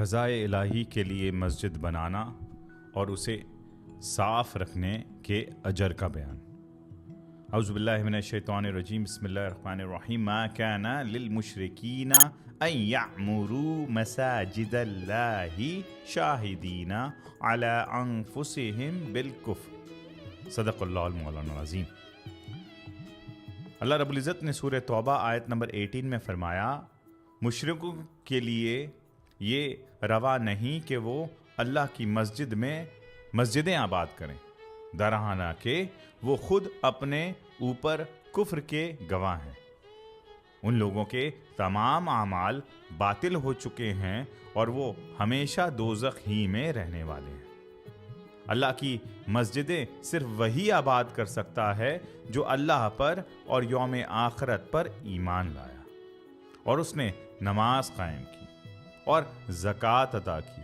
رضائے الہی کے لیے مسجد بنانا اور اسے صاف رکھنے کے اجر کا بیان۔ اعوذ باللہ من الشیطان الرجیم، بسم اللہ الرحمن الرحیم۔ ما کان للمشرکین ان یعمروا مساجد اللہ شاہدین علی انفسہم بالکفر، صدق اللہ المولانا العظیم۔ اللہ رب العزت نے سورہ توبہ آیت نمبر 18 میں فرمایا، مشرکوں کے لیے یہ روا نہیں کہ وہ اللہ کی مسجد میں مسجدیں آباد کریں، درحالہ کہ وہ خود اپنے اوپر کفر کے گواہ ہیں۔ ان لوگوں کے تمام اعمال باطل ہو چکے ہیں اور وہ ہمیشہ دوزخ ہی میں رہنے والے ہیں۔ اللہ کی مسجدیں صرف وہی آباد کر سکتا ہے جو اللہ پر اور یوم آخرت پر ایمان لایا اور اس نے نماز قائم کی اور زکوٰۃ ادا کی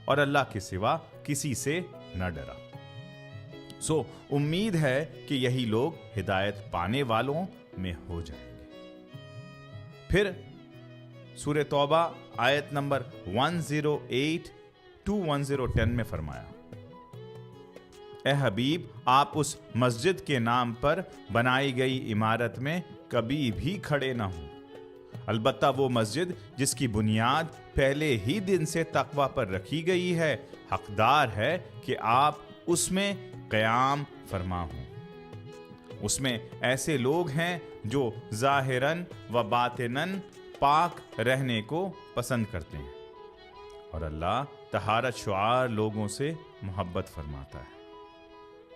اور اللہ کے سوا کسی سے نہ ڈرا۔ سو امید ہے کہ یہی لوگ ہدایت پانے والوں میں ہو جائیں گے۔ پھر سورہ توبہ آیت نمبر 108 to 1010 میں فرمایا، اے حبیب، آپ اس مسجد کے نام پر بنائی گئی عمارت میں کبھی بھی کھڑے نہ ہوں، البتہ وہ مسجد جس کی بنیاد پہلے ہی دن سے تقوی پر رکھی گئی ہے حقدار ہے کہ آپ اس میں قیام فرما ہوں۔ اس میں ایسے لوگ ہیں جو ظاہراً و باطناً پاک رہنے کو پسند کرتے ہیں اور اللہ طہارت شعار لوگوں سے محبت فرماتا ہے۔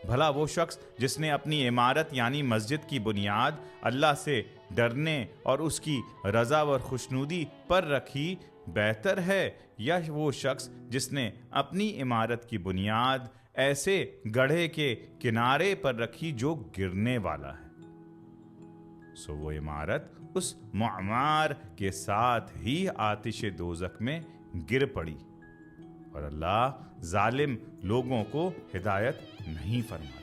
بھلا وہ شخص جس نے اپنی عمارت یعنی مسجد کی بنیاد اللہ سے ڈرنے اور اس کی رضا اور خوشنودی پر رکھی بہتر ہے، یا وہ شخص جس نے اپنی عمارت کی بنیاد ایسے گڑھے کے کنارے پر رکھی جو گرنے والا ہے؟ سو وہ عمارت اس معمار کے ساتھ ہی آتش دوزخ میں گر پڑی اور اللہ ظالم لوگوں کو ہدایت نہیں فرماتا۔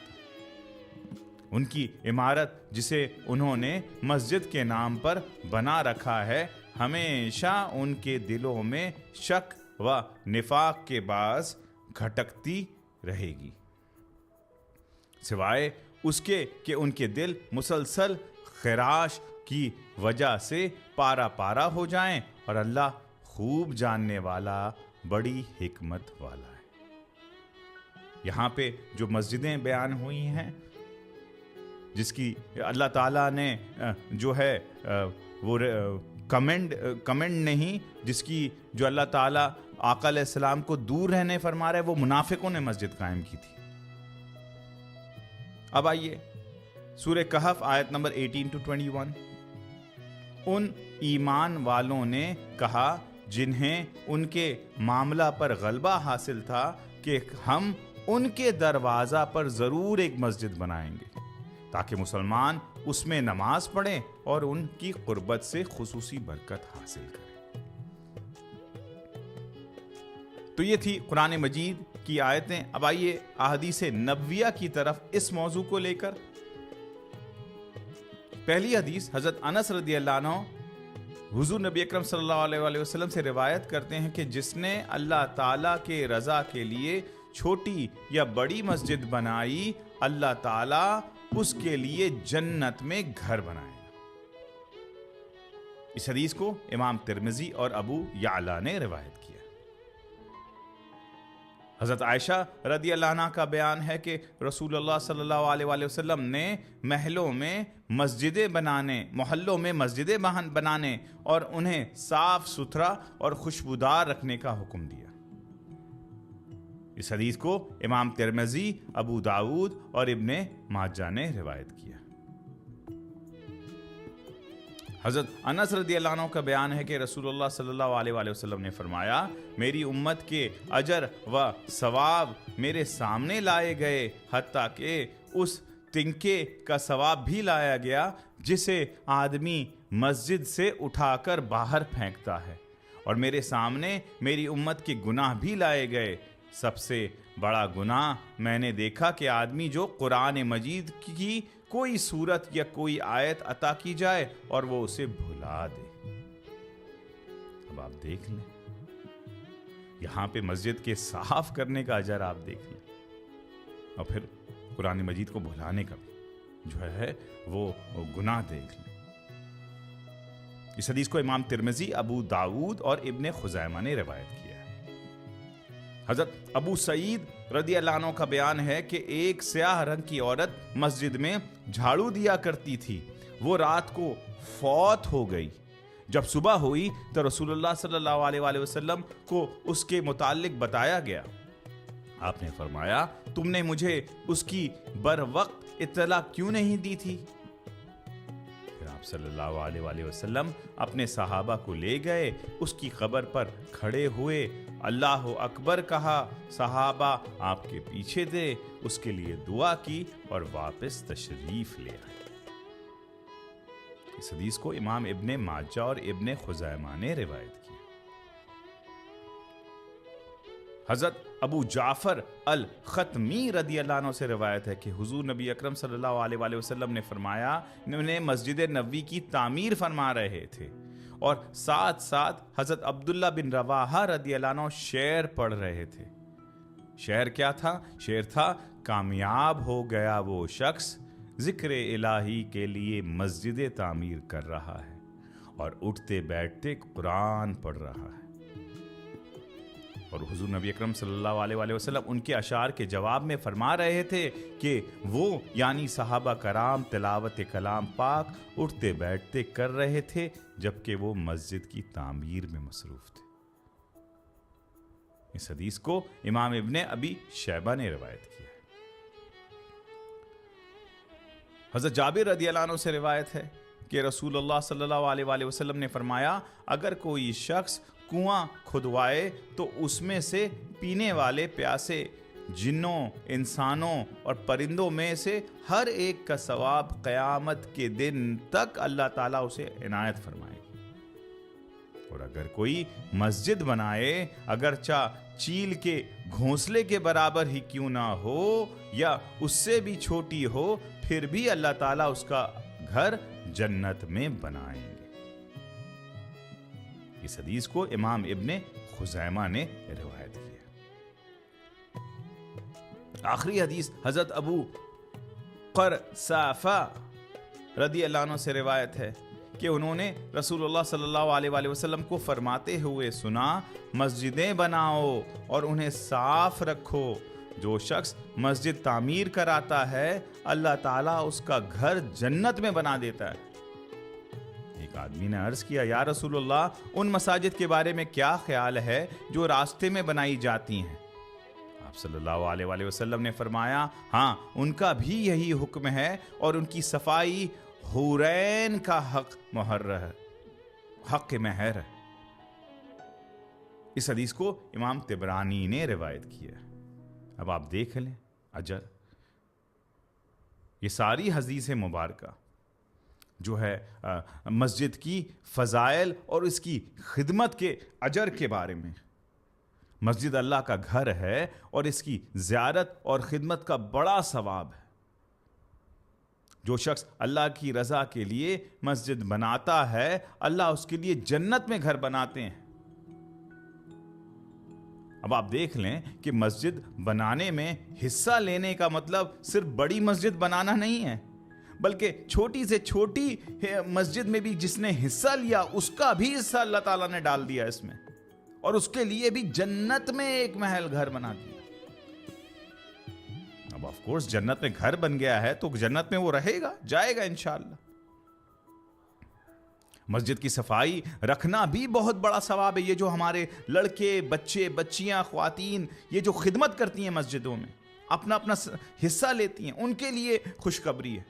ان کی عمارت جسے انہوں نے مسجد کے نام پر بنا رکھا ہے ہمیشہ ان کے دلوں میں شک و نفاق کے باعث گھٹکتی رہے گی، سوائے اس کے کہ ان کے دل مسلسل خراش کی وجہ سے پارا پارا ہو جائیں، اور اللہ خوب جاننے والا بڑی حکمت والا ہے۔ یہاں پہ جو مسجدیں بیان ہوئی ہیں جس کی اللہ تعالیٰ نے جو ہے وہ کمنڈ نہیں، جس کی جو اللہ تعالیٰ آقا علیہ السلام کو دور رہنے فرما رہے، وہ منافقوں نے مسجد قائم کی تھی۔ اب آئیے سورہ کہف آیت نمبر 18 to 21۔ ان ایمان والوں نے کہا جنہیں ان کے معاملہ پر غلبہ حاصل تھا کہ ہم ان کے دروازہ پر ضرور ایک مسجد بنائیں گے تاکہ مسلمان اس میں نماز پڑھیں اور ان کی قربت سے خصوصی برکت حاصل کریں۔ تو یہ تھی قرآن مجید کی آیتیں۔ اب آئیے احادیث نبویہ کی طرف اس موضوع کو لے کر۔ پہلی حدیث حضرت انس رضی اللہ عنہ حضور نبی اکرم صلی اللہ علیہ وآلہ وسلم سے روایت کرتے ہیں کہ جس نے اللہ تعالیٰ کے رضا کے لیے چھوٹی یا بڑی مسجد بنائی، اللہ تعالیٰ اس کے لیے جنت میں گھر بنائے گا۔ اس حدیث کو امام ترمذی اور ابو یعلا نے روایت کیا۔ حضرت عائشہ رضی اللہ عنہ کا بیان ہے کہ رسول اللہ صلی اللہ علیہ وآلہ وسلم نے محلوں میں مسجدیں بنانے اور انہیں صاف ستھرا اور خوشبودار رکھنے کا حکم دیا۔ اس حدیث کو امام ترمذی، ابو داود اور ابن ماجہ نے روایت کیا۔ حضرت انس رضی اللہ عنہ کا بیان ہے کہ رسول اللہ صلی اللہ علیہ وآلہ وسلم نے فرمایا، میری امت کے اجر و ثواب میرے سامنے لائے گئے، حتیٰ کہ اس تنکے کا ثواب بھی لایا گیا جسے آدمی مسجد سے اٹھا کر باہر پھینکتا ہے، اور میرے سامنے میری امت کے گناہ بھی لائے گئے۔ سب سے بڑا گناہ میں نے دیکھا کہ آدمی جو قرآن مجید کی کوئی صورت یا کوئی آیت عطا کی جائے اور وہ اسے بھلا دے۔ اب آپ دیکھ لیں یہاں پہ مسجد کے صاف کرنے کا اجر آپ دیکھ لیں، اور پھر قرآن مجید کو بھلانے کا بھی جو ہے وہ گناہ دیکھ لیں۔ اس حدیث کو امام ترمذی، ابو داؤد اور ابن خزیمہ نے روایت کیا ہے۔ حضرت ابو سعید رضی اللہ عنہ کا بیان ہے کہ ایک سیاہ رنگ کی عورت مسجد میں جھاڑو دیا کرتی تھی، وہ رات کو فوت ہو گئی۔ جب صبح ہوئی تو رسول اللہ صلی اللہ علیہ وآلہ وسلم کو اس کے متعلق بتایا گیا۔ آپ نے فرمایا، تم نے مجھے اس کی بر وقت اطلاع کیوں نہیں دی تھی؟ پھر آپ صلی اللہ علیہ وآلہ وسلم اپنے صحابہ کو لے گئے، اس کی قبر پر کھڑے ہوئے، اللہ اکبر کہا، صحابہ آپ کے پیچھے تھے، اس کے لیے دعا کی اور واپس تشریف لے آئے۔ اس حدیث کو امام ابن ماجہ اور ابن خزیمہ نے روایت کی۔ حضرت ابو جعفر الختمی رضی اللہ عنہ سے روایت ہے کہ حضور نبی اکرم صلی اللہ علیہ وآلہ وسلم نے فرمایا، انہیں مسجد نبوی کی تعمیر فرما رہے تھے اور ساتھ ساتھ حضرت عبداللہ بن رواحہ رضی اللہ عنہ شعر پڑھ رہے تھے۔ شعر کیا تھا؟ شعر تھا، کامیاب ہو گیا وہ شخص ذکر الہی کے لیے مسجد تعمیر کر رہا ہے اور اٹھتے بیٹھتے قرآن پڑھ رہا ہے۔ اور حضور نبی اکرم صلی اللہ علیہ وآلہ وسلم ان کے اشعار کے جواب میں فرما رہے تھے کہ وہ یعنی صحابہ کرام تلاوت کلام پاک اٹھتے بیٹھتے کر رہے تھے جبکہ وہ مسجد کی تعمیر میں مصروف تھے۔ اس حدیث کو امام ابن ابی شیبہ نے روایت کیا ہے۔ حضرت جابر رضی اللہ عنہ سے روایت ہے کہ رسول اللہ صلی اللہ علیہ وآلہ وسلم نے فرمایا، اگر کوئی شخص کنواں کھدوائے تو اس میں سے پینے والے پیاسے جنوں، انسانوں اور پرندوں میں سے ہر ایک کا ثواب قیامت کے دن تک اللہ تعالیٰ اسے عنایت فرمائے گا۔ اور اگر کوئی مسجد بنائے، اگرچہ چیل کے گھونسلے کے برابر ہی کیوں نہ ہو یا اس سے بھی چھوٹی ہو، پھر بھی اللہ تعالیٰ اس کا گھر جنت میں بنائیں گے۔ اس حدیث کو امام ابن خزیمہ نے روایت کیا۔ آخری حدیث حضرت ابو قرصافہ رضی اللہ عنہ سے روایت ہے کہ انہوں نے رسول اللہ صلی اللہ علیہ وآلہ وسلم کو فرماتے ہوئے سنا، مسجدیں بناؤ اور انہیں صاف رکھو، جو شخص مسجد تعمیر کراتا ہے اللہ تعالیٰ اس کا گھر جنت میں بنا دیتا ہے۔ ایک آدمی نے عرض کیا، یا رسول اللہ، ان مساجد کے بارے میں کیا خیال ہے جو راستے میں بنائی جاتی ہیں؟ آپ صلی اللہ علیہ وآلہ وسلم نے فرمایا، ہاں، ان کا بھی یہی حکم ہے اور ان کی صفائی حورین کا حق مہر ہے۔ اس حدیث کو امام طبرانی نے روایت کیا۔ اب آپ دیکھ لیں اجر، یہ ساری حدیث مبارکہ جو ہے مسجد کی فضائل اور اس کی خدمت کے اجر کے بارے میں۔ مسجد اللہ کا گھر ہے اور اس کی زیارت اور خدمت کا بڑا ثواب ہے۔ جو شخص اللہ کی رضا کے لیے مسجد بناتا ہے، اللہ اس کے لیے جنت میں گھر بناتے ہیں۔ اب آپ دیکھ لیں کہ مسجد بنانے میں حصہ لینے کا مطلب صرف بڑی مسجد بنانا نہیں ہے، بلکہ چھوٹی سے چھوٹی مسجد میں بھی جس نے حصہ لیا اس کا بھی حصہ اللہ تعالیٰ نے ڈال دیا اس میں، اور اس کے لیے بھی جنت میں ایک محل گھر بنا دیا۔ اب آف کورس جنت میں گھر بن گیا ہے تو جنت میں وہ رہے گا، جائے گا انشاءاللہ۔ مسجد کی صفائی رکھنا بھی بہت بڑا ثواب ہے۔ یہ جو ہمارے لڑکے، بچے، بچیاں، خواتین یہ جو خدمت کرتی ہیں مسجدوں میں، اپنا اپنا حصہ لیتی ہیں، ان کے لیے خوشخبری ہے۔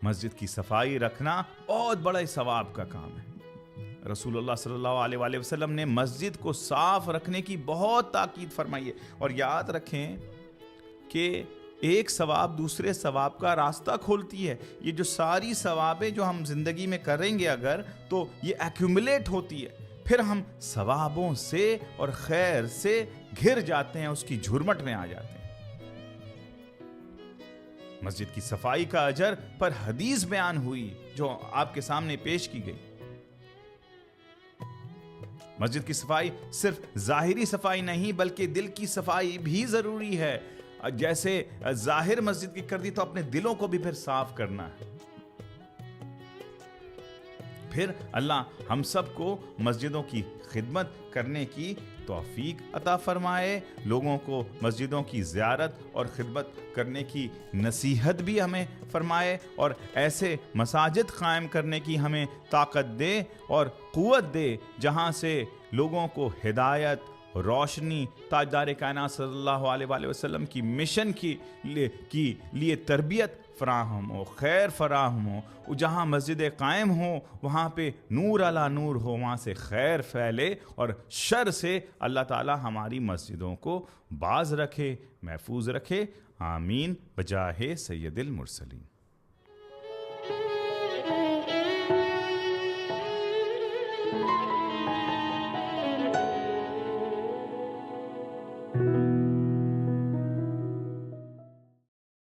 مسجد کی صفائی رکھنا بہت بڑا ثواب کا کام ہے۔ رسول اللہ صلی اللہ علیہ وآلہ وسلم نے مسجد کو صاف رکھنے کی بہت تاکید فرمائی ہے، اور یاد رکھیں کہ ایک ثواب دوسرے ثواب کا راستہ کھولتی ہے۔ یہ جو ساری ثوابیں جو ہم زندگی میں کریں گے اگر، تو یہ ایکیومولیٹ ہوتی ہے، پھر ہم ثوابوں سے اور خیر سے گھر جاتے ہیں، اس کی جھرمٹ میں آ جاتے ہیں۔ مسجد کی صفائی کا اجر پر حدیث بیان ہوئی جو آپ کے سامنے پیش کی گئی۔ مسجد کی صفائی صرف ظاہری صفائی نہیں بلکہ دل کی صفائی بھی ضروری ہے. جیسے ظاہر مسجد کی کر دی تو اپنے دلوں کو بھی پھر صاف کرنا ہے. پھر اللہ ہم سب کو مسجدوں کی خدمت کرنے کی توفیق عطا فرمائے, لوگوں کو مسجدوں کی زیارت اور خدمت کرنے کی نصیحت بھی ہمیں فرمائے, اور ایسے مساجد قائم کرنے کی ہمیں طاقت دے اور قوت دے جہاں سے لوگوں کو ہدایت, روشنی, تاجدار کائنات صلی اللہ علیہ وآلہ وسلم کی مشن کی لیے تربیت فراہم ہو, خیر فراہم ہو. جہاں مسجد قائم ہو وہاں پہ نور علی نور ہو, وہاں سے خیر پھیلے, اور شر سے اللہ تعالی ہماری مسجدوں کو باز رکھے, محفوظ رکھے. آمین بجاہ سید المرسلین.